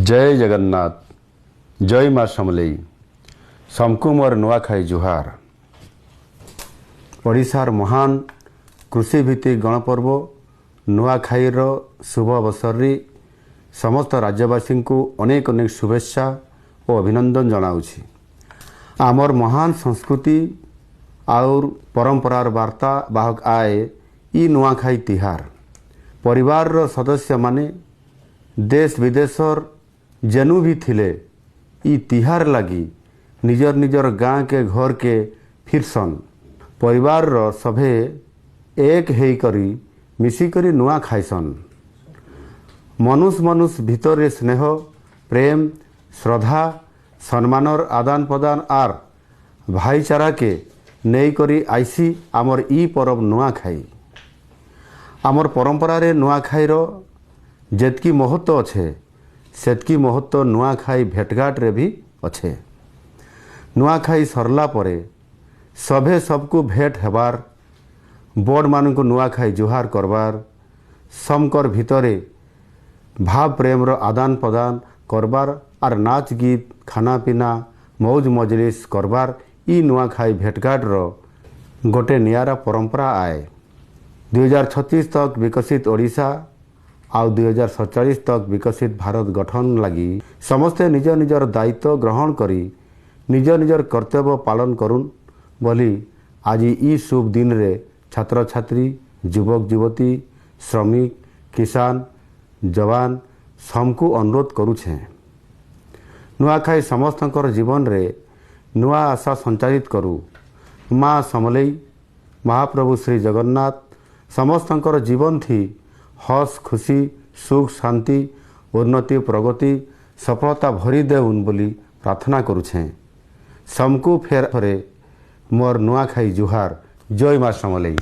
जय जगन्नाथ जय माँ समलेई समकु मोर नुआखाई जुहार। ओडिशार महान कृषिभित्तिक गणपर्व नुआखाईर शुभ अवसर समस्त राज्यवासी को अनेक अनेक शुभेच्छा और अभिनंदन जनाऊँगी। आमर महान संस्कृति और परंपरार वार्ता बाहक आए ई नुआखाई तिहार। परिवार सदस्य माने देश विदेशर जेनु भी थिले ई तिहार लगी निजर निजर गाँ के घर के फिरसन। परिवार सभे एक हेई करी मिसिकरी नुआ खाइसन। मनुष्य मनुष्य भितर स्नेह प्रेम श्रद्धा सम्मानर आदान प्रदान आर भाईचारा के नहीं करी आईसी आमर ई परब नुआखाई। आमर परंपरा रे नुआखाईर जेतकी महत्व अच्छे सेतकी महत्व नुआखाई भेटघाट रे भी अच्छे। नुआखाई सरला परे सभे सबको भेट हेबार बड़ मान को नुआखाई जुहार करबार समकर भितरे भाव प्रेम रो आदान प्रदान करबार आर नाच गीत खाना पीना मौज मजलिस करबार ई नुआखाई भेटघाट रो गोटे नियारा परंपरा आए। 2036 तक विकसित ओडिशा आउ 2047 तक विकसित भारत गठन लगी समस्ते निज निजर दायित्व ग्रहण करी निज निजर कर्तव्य पालन करुन बोली आज ई शुभ दिन रे छात्र छात्री युवक युवती श्रमिक किसान जवान समको अनुरोध करुछे। नुआखाई समस्तकर जीवन रे नुआ आशा संचारित करू। माँ समलेई महाप्रभु श्री जगन्नाथ समस्तकर जीवन थी हस खुशी सुख शांति उन्नति प्रगति सफलता भरी देउन बोली प्रार्थना करुछे। समकु फेर मोर नुआखाई जुहार। जय माँ समलेई।